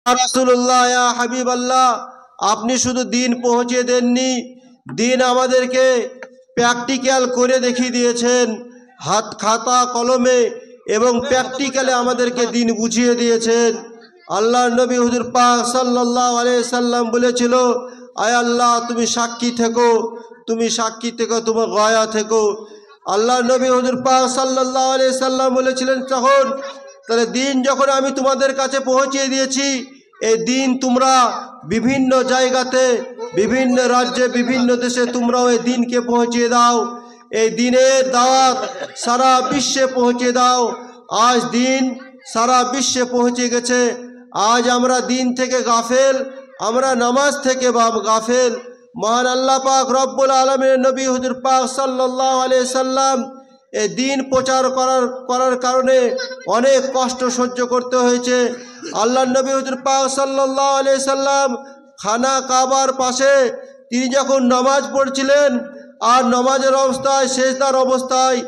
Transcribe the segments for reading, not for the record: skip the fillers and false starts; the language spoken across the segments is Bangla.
রাসূলুল্লাহ, ইয়া হাবিবাল্লাহ, আপনি শুধু দিন পৌঁছে দেননি, দিন আমাদেরকে প্র্যাকটিক্যাল করে দেখিয়ে দিয়েছেন। হাত খাতা কলমে এবং প্র্যাকটিক্যালে আমাদেরকে দিন বুঝিয়ে দিয়েছেন। আল্লাহর নবী হুজুর পাক সাল্লাল্লাহু আলাইহি সাল্লাম বলেছিল, আয় আল্লাহ তুমি সাক্ষী থেকো, তুমি সাক্ষী থেকো, তোমার গয়া থেকো। আল্লাহর নবী হুজুর পাক সাল্লাল্লাহু আলাইহি সাল্লাম বলেছিলেন, তখন তাহলে দিন যখন আমি তোমাদের কাছে পৌঁছিয়ে দিয়েছি, এই দিন তোমরা বিভিন্ন জায়গাতে, বিভিন্ন রাজ্যে, বিভিন্ন দেশে তোমরাও এই দিনকে পৌঁছিয়ে দাও। এই দিনের দাওয়াত সারা বিশ্বে পৌঁছে দাও। আজ দিন সারা বিশ্বে পৌঁছে গেছে। আজ আমরা দিন থেকে গাফেল, আমরা নামাজ থেকে গাফেল। মহান আল্লাহ পাক রব্বুল আলামিনের নবী হুজুর পাক সাল্লাল্লাহু আলাইহি সাল্লাম এই দিন প্রচার করার কারণে অনেক কষ্ট সহ্য করতে হয়েছে। আল্লাহর নবী হুজুর পাক সাল্লাল্লাহু আলাইহি সাল্লাম খানা কাবার পাশে তিনি যখন নামাজ পড়ছিলেন, আর নামাজের অবস্থায়, সেজদার অবস্থায়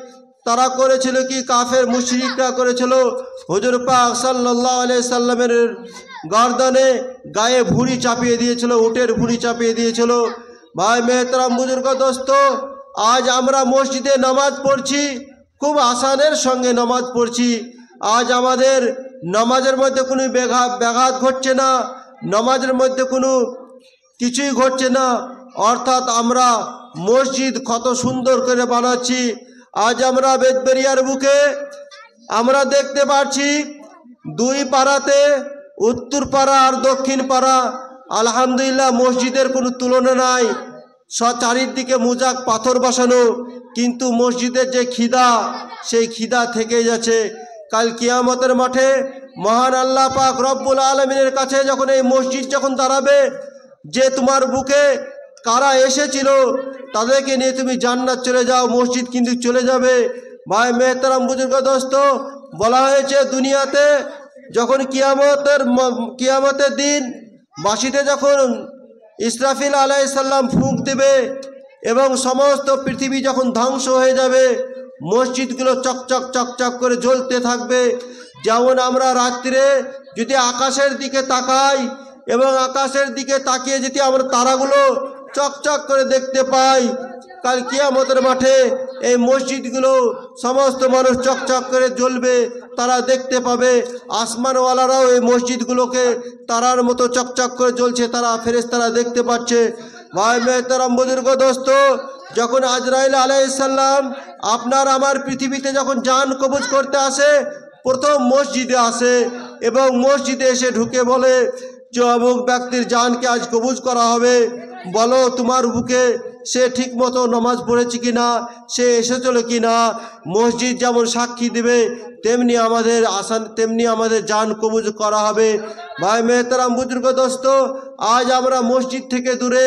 তারা করেছিল কি, কাফের মুশরিকরা করেছিল, হুজুর পাক সাল্লাল্লাহু আলাইহি সাল্লামের গর্দনে গায়ে ভুঁড়ি চাপিয়ে দিয়েছিল, উটের ভুঁড়ি চাপিয়ে দিয়েছিল। ভাই মেহতারাম বুজুর্গ দোস্ত, আজ আমরা মসজিদে নামাজ পড়ছি, খুব আসানের সঙ্গে নামাজ পড়ছি। আজ আমাদের নামাজের মধ্যে কোনো ব্যাঘাত ঘটছে না, নামাজের মধ্যে কোনো কিছুই ঘটছে না। অর্থাৎ আমরা মসজিদ কত সুন্দর করে বানাচ্ছি। আজ আমরা বেদবেরিয়ার বুকে আমরা দেখতে পাচ্ছি, দুই পাড়াতে, উত্তর পাড়া আর দক্ষিণ পাড়া, আলহামদুলিল্লাহ মসজিদের কোনো তুলনা নাই। চারিদিকে মুজাক পাথর বসানো, কিন্তু মসজিদের যে খিদা, সেই খিদা থেকে যাচ্ছে। কাল কিয়ামতের মাঠে মহান আল্লাহ পাক রব্বুল আলামিনের কাছে যখন এই মসজিদ যখন দাঁড়াবে, যে তোমার বুকে কারা এসেছিল তাদেরকে নিয়ে তুমি জান্নাত চলে যাও, মসজিদ কিন্তু চলে যাবে। ভাই মেহতারাম বুজুর্গ দোস্ত, বলা হয়েছে দুনিয়াতে যখন কিয়ামতের দিন বাসিতে যখন ইসরাফিল আলাইহিস সালাম ফুঁক দেবে এবং সমস্ত পৃথিবী যখন ধ্বংস হয়ে যাবে, মসজিদগুলো চকচক চকচক করে জ্বলতে থাকবে। যেমন আমরা রাত্রে যদি আকাশের দিকে তাকাই এবং আকাশের দিকে তাকিয়ে যদি আমরা তারাগুলো চকচক করে দেখতে পাই, কাল কিয়ামতের মাঠে এই মসজিদগুলো সমস্ত মানুষ চকচক করে জ্বলবে, তারা দেখতে পাবে। আসমানওয়ালারাও এই মসজিদগুলোকে তারার মতো চকচক করে জ্বলছে, তারা ফেরেশতারা দেখতে পাচ্ছে। ভাই মেহতারাম বুজুর্গ দোস্ত, যখন আজরাইল আলাইহিস সালাম আপনার আমার পৃথিবীতে যখন জান কবজ করতে আসে, প্রথম মসজিদে আসে এবং মসজিদে এসে ঢুকে বলে যে অমুক ব্যক্তির জানকে আজ কবজ করা হবে, বলো তোমার বুকে সে ঠিক মতো নামাজ পড়েছে কিনা, সে এসেছিল কিনা। মসজিদ যেমন সাক্ষী দেবে, তেমনি আমাদের জান কবজ করা হবে। ভাই মেহতারাম বুজুর্গ দোস্ত, আজ আমরা মসজিদ থেকে দূরে,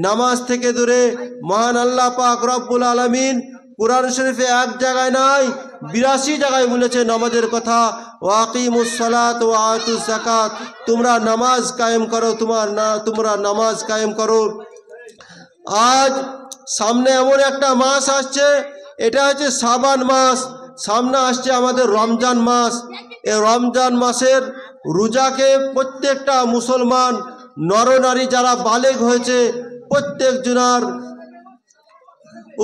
নামাজ থেকে দূরে। মহান আল্লাহ পাক রব্বুল আলামিন কুরআন শরীফে এক জায়গায় নাই, 82 জায়গায় বলেছে নামাজের কথা। ওয়াকিমুস সালাত ওয়া আতুজ যাকাত, তোমরা নামাজ কায়েম করো, তোমরা নামাজ কায়েম করো। আজ সামনে এমন একটা মাস আসছে, এটা হচ্ছে শাবান মাস। সামনে আসছে আমাদের রমজান মাস। এই রমজান মাসের রোজাকে প্রত্যেকটা মুসলমান নরনারী যারা বালেগ হয়েছে, প্রত্যেক জনার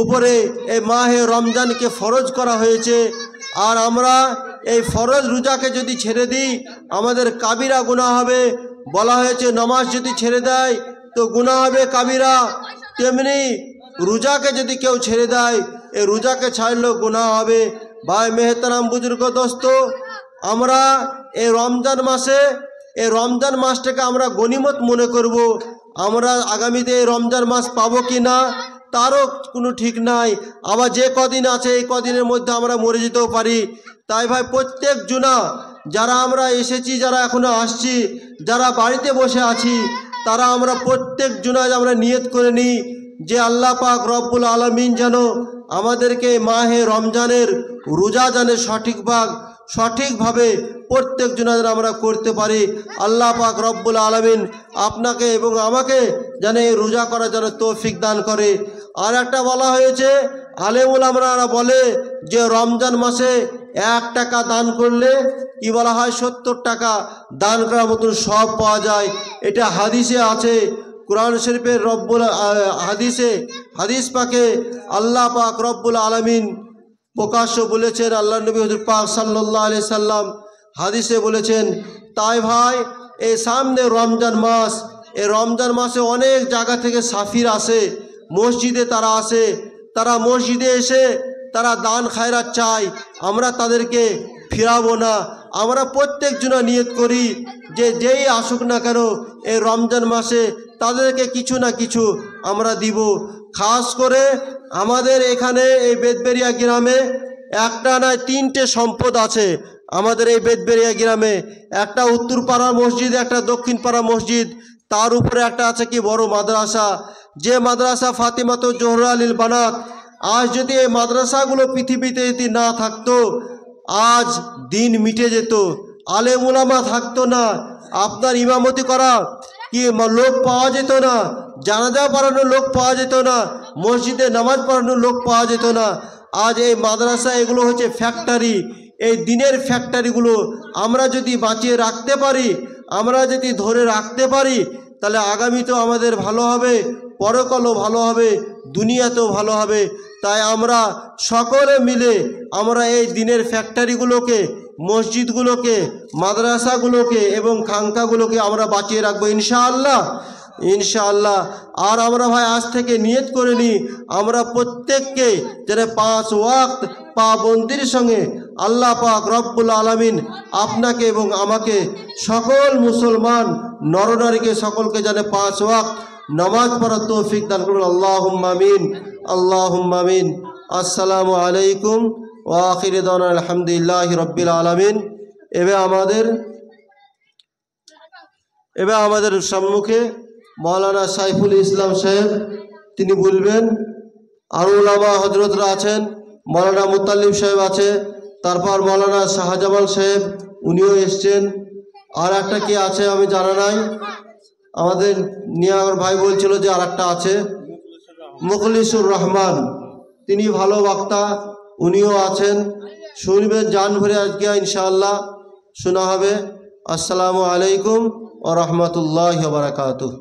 উপরে এই মাহে রমজানকে ফরজ করা হয়েছে। আর আমরা এই ফরজ রোজাকে যদি ছেড়ে দিই, আমাদের কাবিরা গুনাহ হবে। বলা হয়েছে নামাজ যদি ছেড়ে দেয় তো গুনাহ হবে কাবিরা, তেমনি রোজাকে যদি কেউ ছেড়ে দেয়, এই রোজাকে ছাড়লেও গুনাহ হবে। ভাই মেহতারাম বুজুর্গ দোস্ত, আমরা এই রমজান মাসে, এই রমজান মাসটাকে আমরা গনিমত মনে করব। আমরা আগামীতে এই রমজান মাস পাবো কি না তারও কোনো ঠিক নাই। আবার যে কদিন আছে এই কদিনের মধ্যে আমরা মরে যেতেও পারি। তাই ভাই প্রত্যেক জুনা যারা আমরা এসেছি, যারা এখনো আসছি, যারা বাড়িতে বসে আছি, তারা আমরা প্রত্যেক জুনায় আমরা নিয়ত করে নিই যে আল্লাহ পাক রব্বুল আলামিন যেন আমাদেরকে মাহে রমজানের রোজা যেন সঠিকভাবে প্রত্যেক জুনায় আমরা করতে পারি। আল্লাহ পাক রব্বুল আলামিন আপনাকে এবং আমাকে যেন এই রোজা করার জন্য তৌফিক দান করে। আর একটা বলা হয়েছে, আলেম ওলামারা বলে যে রমজান মাসে 1 টাকা দান করলে কি বলা হয় 70 টাকা দান করার মতন সব পাওয়া যায়। এটা হাদিসে আছে, কুরআন শরীফের হাদিস পাকে আল্লাহ পাক রব্বুল আলামিন প্রকাশ্য বলেছেন, আল্লাহ নবী হুজুর পাক সাল্লাল্লাহু আলাইহি সাল্লাম হাদিসে বলেছেন। তাই ভাই এই সামনে রমজান মাস, এই রমজান মাসে অনেক জায়গা থেকে সাফির আসে, মসজিদে তারা আসে, তারা মসজিদে এসে তারা দান খায়রাত চায়। আমরা তাদেরকে ফিরাবো না। আমরা প্রত্যেকজনা নিয়ত করি যে যেই আসুক না কেন এই রমজান মাসে তাদেরকে কিছু না কিছু আমরা দিব। খাস করে আমাদের এখানে এই বেদবেরিয়া গ্রামে একটা নয় 3টে সম্পদ আছে। আমাদের এই বেদবেরিয়া গ্রামে একটা উত্তর পাড়া মসজিদ, একটা দক্ষিণ পাড়া মসজিদ, তার উপরে একটা আছে কি বড় মাদ্রাসা, যে মাদ্রাসা ফাতিমাতুজ জোহরা লিল বানাত। আজ যদি এই মাদ্রাসাগুলো পৃথিবীতে যদি না থাকতো, আজ দিন মিটে যেত, আলেম ওলামা থাকতো না, আপনার ইমামতি করা কি লোক পাওয়া যেত না, জানাজা পড়ানোর লোক পাওয়া যেত না, মসজিদে নামাজ পড়ানোর লোক পাওয়া যেত না। আজ এই মাদ্রাসা এগুলো হচ্ছে ফ্যাক্টরি, এই দিনের ফ্যাক্টরিগুলো আমরা যদি বাঁচিয়ে রাখতে পারি, আমরা যদি ধরে রাখতে পারি, তাহলে আগামীতেও আমাদের ভালো হবে, পরকালও ভালো হবে, দুনিয়াতেও ভালো হবে। তাই আমরা সকলে মিলে আমরা এই দিনের ফ্যাক্টরিগুলোকে, মসজিদগুলোকে, মাদ্রাসাগুলোকে এবং খানকাগুলোকে আমরা বাঁচিয়ে রাখবো ইনশাআল্লাহ, ইনশাআল্লাহ। আর আমরা ভাই আজ থেকে নিয়ত করে নিই, আমরা প্রত্যেককে যেন 5 ওয়াক্ত পাবন্দির সঙ্গে আল্লাহ পাক রব্বুল আলামিন আপনাকে এবং আমাকে সকল মুসলমান নরনারীকে সকলকে যেন 5 ওয়াক্ত নামাজ পড়ার তৌফিক দান করুন। আল্লাহুম্মা আমিন, আল্লাহুম্মা আমিন। আসসালামু আলাইকুম ওয়া আখিরু দাওয়ানা আলহামদুলিল্লাহি রাব্বিল আলামিন। এবার আমাদের সম্মুখে মৌলানা সাইফুল ইসলাম সাহেব তিনি বলবেন। আর উলামা হজরতরা আছেন, মৌলানা মুতাল্লিব সাহেব আছে, তারপর মৌলানা শাহজামাল সাহেব উনিও এসছেন। আর একটা কি আছে আমি জানা নাই, আমাদের নিয়ার ভাই বলছিল যে আর একটা আছে মুখলিসুর রহমান, তিনি ভালো বক্তা, উনিও আছেন। শুনবেন, জান ভরে আজকে ইনশাআল্লাহ শোনা হবে। আসসালামু আলাইকুম ওয়া রাহমাতুল্লাহি ওয়া বারাকাতুহু।